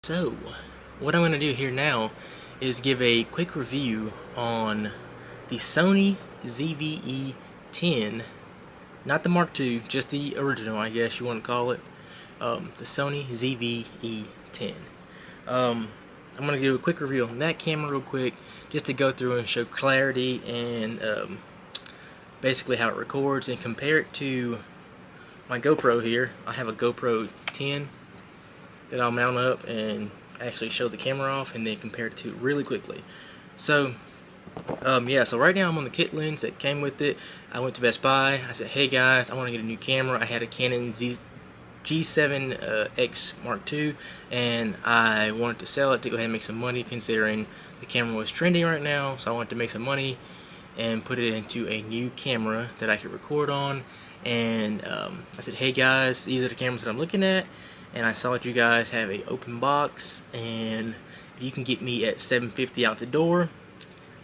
So, what I'm going to do here now is give a quick review on the Sony Zv E10, not the Mark II, just the original, I guess you want to call it, the Sony Zv E10. I'm going to give a quick review on that camera real quick, just to go through and show clarity and basically how it records and compare it to my GoPro here. I have a GoPro 10 that I'll mount up and actually show the camera off and then compare it to really quickly. So yeah, so right now I'm on the kit lens that came with it. I went to Best Buy. I said, hey guys, I want to get a new camera. I had a Canon G7X Mark II and I wanted to sell it to go ahead and make some money, considering the camera was trending right now. So I wanted to make some money and put it into a new camera that I could record on. And I said, hey guys, these are the cameras that I'm looking at, and I saw that you guys have a open box, and if you can get me at $750 out the door,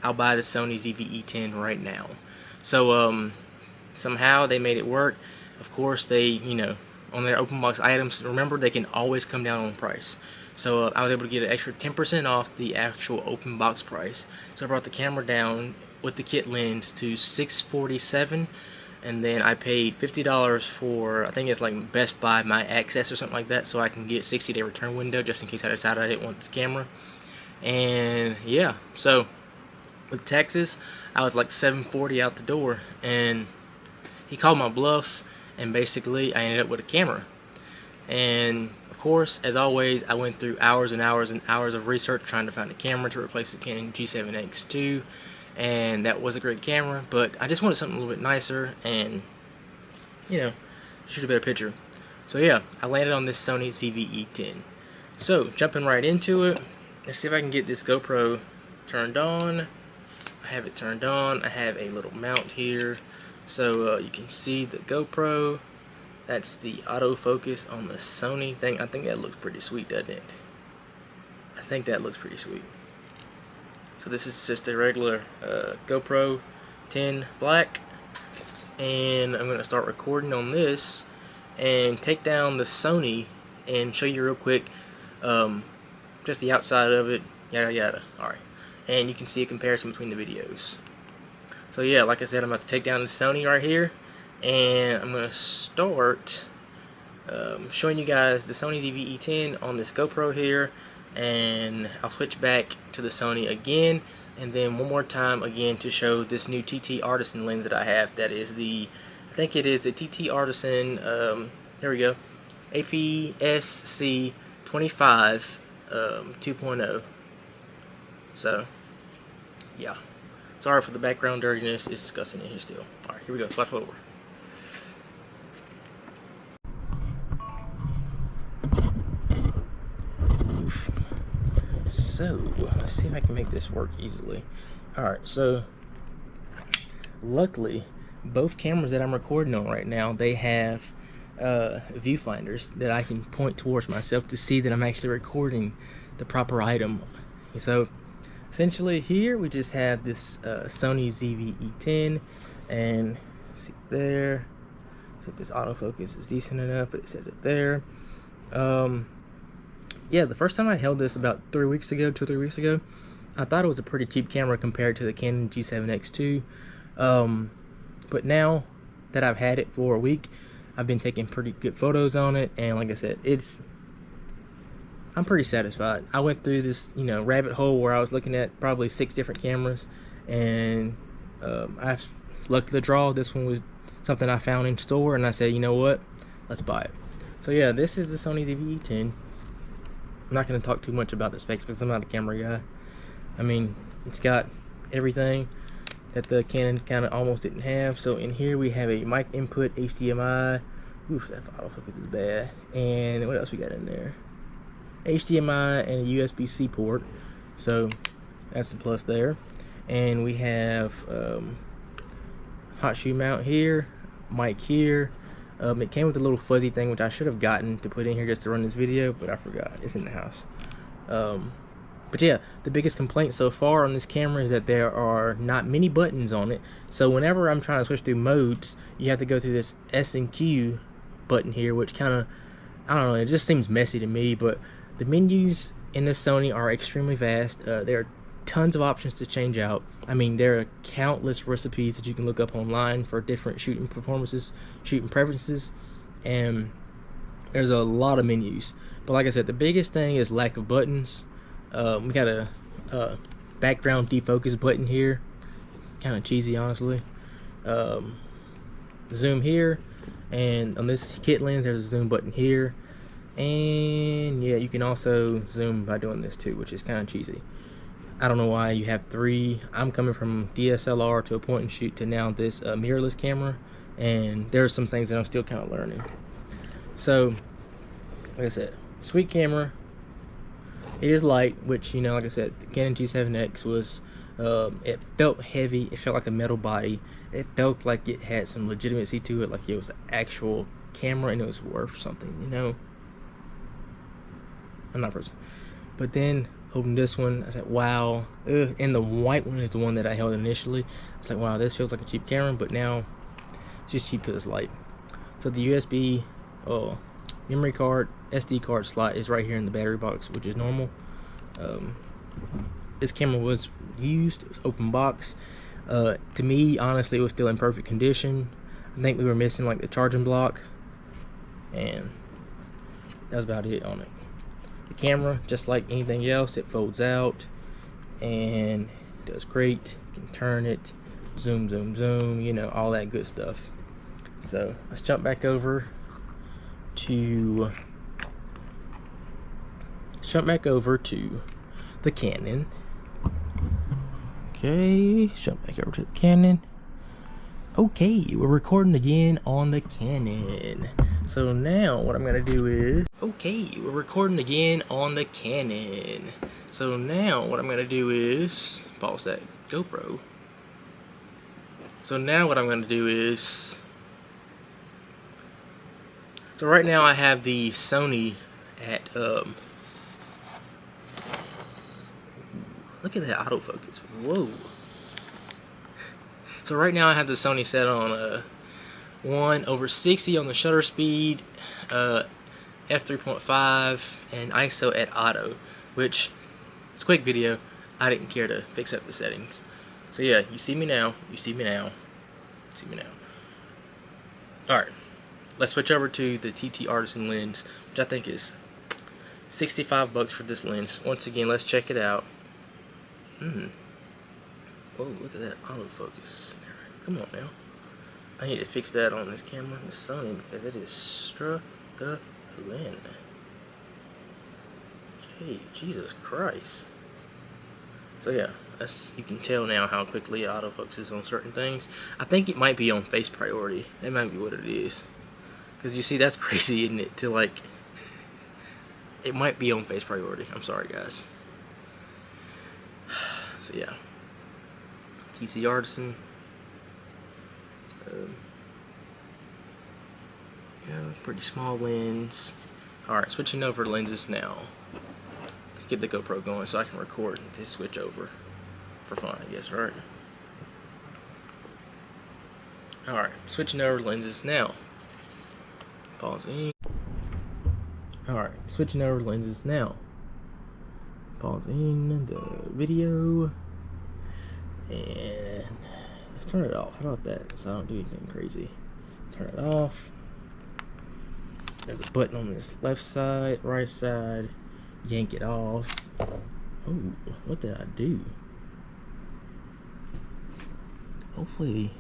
I'll buy the Sony Zv E10 right now. So somehow they made it work. Of course, they, you know, on their open box items, remember, they can always come down on price. So I was able to get an extra 10% off the actual open box price. So I brought the camera down with the kit lens to $647, and then I paid $50 for, I think it's like Best Buy My Access or something like that, so I can get 60-day return window just in case I decided I didn't want this camera. And yeah, so with Texas, I was like $740 out the door, and he called my bluff, and basically I ended up with a camera. And of course, as always, I went through hours and hours and hours of research trying to find a camera to replace the Canon G7X II, and that was a great camera, but I just wanted something a little bit nicer and, you know, shoot a better picture. So yeah, I landed on this Sony Zv E10. So jumping right into it, let's see if I can get this GoPro turned on. I have it turned on. I have a little mount here, so you can see the GoPro. That's the autofocus on the Sony thing. I think that looks pretty sweet, doesn't it? I think that looks pretty sweet. So this is just a regular GoPro 10 black, and I'm going to start recording on this and take down the Sony and show you real quick just the outside of it, yada yada. Alright, and you can see a comparison between the videos. So yeah, like I said, I'm about to take down the Sony right here, and I'm going to start showing you guys the Sony Zv E10 on this GoPro here, and I'll switch back to the Sony again, and then one more time again to show this new TT Artisan lens that I have. That is the, I think it is the TT Artisan, there we go, APS-C 25 2.0. So yeah, sorry for the background dirtiness, it's disgusting in here still. Alright, here we go, flip over. So, let's see if I can make this work easily. Alright, so luckily, both cameras that I'm recording on right now, they have viewfinders that I can point towards myself to see that I'm actually recording the proper item. So, essentially here we just have this Sony Zv E10, and see there, so if this autofocus is decent enough, but it says it there. Yeah, the first time I held this about 3 weeks ago, 2 or 3 weeks ago, I thought it was a pretty cheap camera compared to the Canon G7X II. But now that I've had it for a week, I've been taking pretty good photos on it, and like I said, I'm pretty satisfied. I went through this, you know, rabbit hole where I was looking at probably 6 different cameras, and I've lucked the draw. This one was something I found in store, and I said, you know what, let's buy it. So yeah, this is the Sony Zv E10. I'm not going to talk too much about the specs because I'm not a camera guy. I mean, it's got everything that the Canon kind of almost didn't have. So in here we have a mic input, HDMI. Oof, that autofocus is bad. And what else we got in there? HDMI and a USB-C port. So that's the plus there. And we have hot shoe mount here, mic here. It came with a little fuzzy thing, which I should have gotten to put in here just to run this video, but I forgot. It's in the house. But yeah, the biggest complaint so far on this camera is that there are not many buttons on it. So whenever I'm trying to switch through modes, you have to go through this S and Q button here, which kind of, I don't know, it just seems messy to me. But The menus in this Sony are extremely vast. There are tons of options to change out. I mean, there are countless recipes that you can look up online for different shooting performances, shooting preferences, and there's a lot of menus. But like I said, the biggest thing is lack of buttons. We got a background defocus button here, kind of cheesy honestly. Zoom here, and on this kit lens there's a zoom button here, and yeah, you can also zoom by doing this too, which is kind of cheesy. I don't know why you have three. I'm coming from DSLR to a point and shoot to now this mirrorless camera, and there are some things that I'm still kind of learning. So like I said, sweet camera. It is light, which, you know, like I said, the Canon G7X was it felt heavy. It felt like a metal body. It felt like it had some legitimacy to it, like it was an actual camera and it was worth something, you know. I'm not a person. But then holding this one, I said, wow. And the white one is the one that I held initially. It's like, wow, this feels like a cheap camera, but now it's just cheap because it's light. So the USB memory card, SD card slot is right here in the battery box, which is normal. This camera was used, it was open box. To me, honestly, it was still in perfect condition. I think we were missing like the charging block, and that was about it on it. The camera, just like anything else, it folds out and it does great. You can turn it, zoom, zoom, zoom, you know, all that good stuff. So let's jump back over to the Canon. Okay, jump back over to the Canon. Okay, we're recording again on the Canon. So now what I'm gonna do is, pause that GoPro. So right now I have the Sony at look at that autofocus. Whoa. So right now I have the Sony set on 1/60 on the shutter speed, f3.5, and ISO at auto, which it's a quick video. I didn't care to fix up the settings. So yeah, you see me now. Alright, let's switch over to the TT Artisan lens, which I think is $65 for this lens. Once again, let's check it out. Whoa, look at that autofocus. Come on now. I need to fix that on this camera, the Sony, because it is struggling. Okay, Jesus Christ. So yeah, you can tell now how quickly it autofocuses on certain things. I think it might be on face priority. That might be what it is. Because you see, that's crazy, isn't it? To like, it might be on face priority. I'm sorry, guys. So yeah, TT Artisan. Yeah, pretty small lens. Alright, switching over lenses now. Let's get the GoPro going so I can record this switch over for fun, I guess, right? Alright, switching over lenses now. Pausing. Alright, switching over lenses now. Pausing the video. And let's turn it off. How about that? So I don't do anything crazy. Turn it off. There's a button on this left side, right side. Yank it off. Oh, what did I do? Hopefully,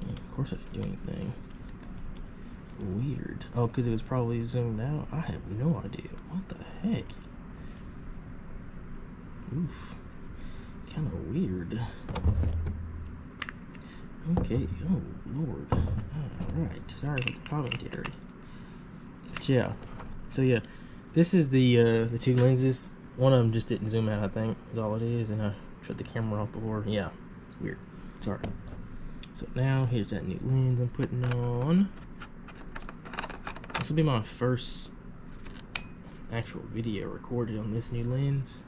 of course I didn't do anything weird. Oh, because it was probably zoomed out. I have no idea. What the heck? Oof. Kind of weird. Okay. Oh, Lord. Alright. Sorry for the commentary. But yeah. So yeah. This is the two lenses. One of them just didn't zoom out, I think, is all it is. And I shut the camera off before. Yeah. Weird. Sorry. So now, here's that new lens I'm putting on. This will be my first actual video recorded on this new lens.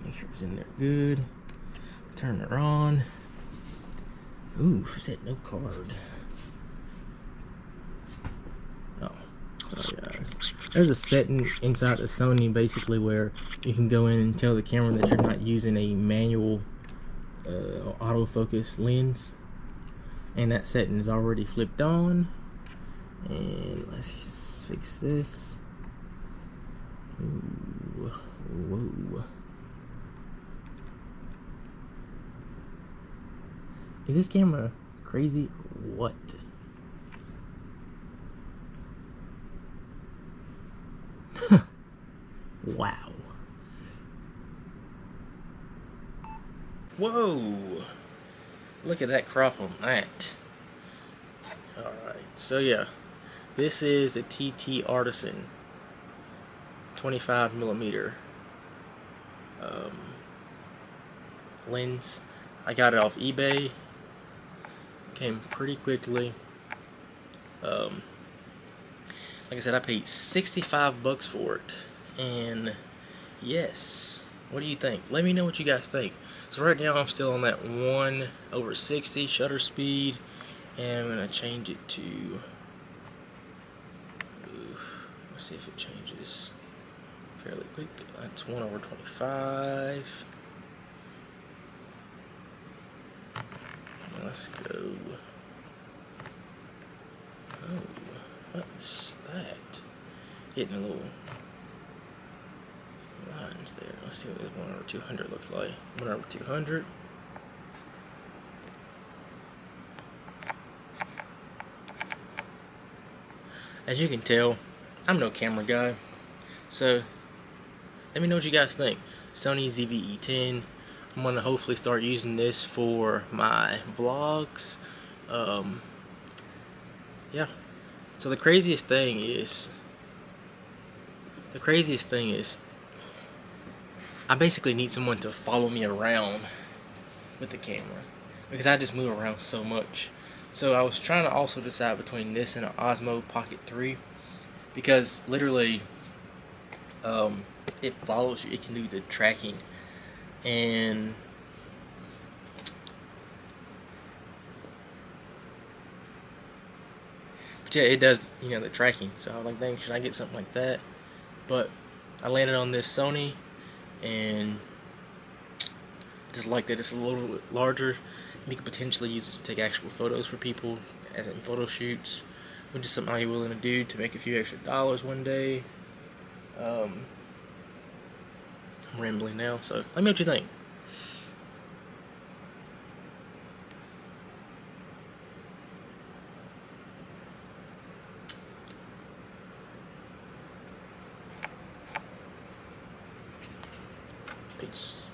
Make sure it's in there good. Turn her on. Ooh, said no card. Oh, so Sorry guys. There's a setting inside the Sony basically where you can go in and tell the camera that you're not using a manual autofocus lens, and that setting is already flipped on. And let's fix this. Ooh, whoa. Is this camera crazy or what? Wow. Whoa. Look at that crop on that. Alright, so yeah. This is a TT Artisan 25mm lens. I got it off eBay. Came pretty quickly. Like I said, I paid 65 bucks for it. And yes, what do you think? Let me know what you guys think. So right now I'm still on that 1/60 shutter speed, and I'm gonna change it to, let's see if it changes fairly quick. That's 1/25. Let's go. Oh, what's that? Hitting a little lines there. Let's see what this 1/200 looks like. 1/200. As you can tell, I'm no camera guy, so let me know what you guys think. Sony Zv E10. I'm gonna hopefully start using this for my vlogs. Yeah. So the craziest thing is I basically need someone to follow me around with the camera, because I just move around so much. So I was trying to also decide between this and an Osmo Pocket 3, because literally it follows you. It can do the tracking, and but yeah, it does, you know, the tracking. So I was like, dang, should I get something like that? But I landed on this Sony, and just like that it's a little bit larger. You could potentially use it to take actual photos for people, as in photo shoots, which is something you're willing to do to make a few extra dollars one day. I'm rambling now, so let me know what you think. Peace.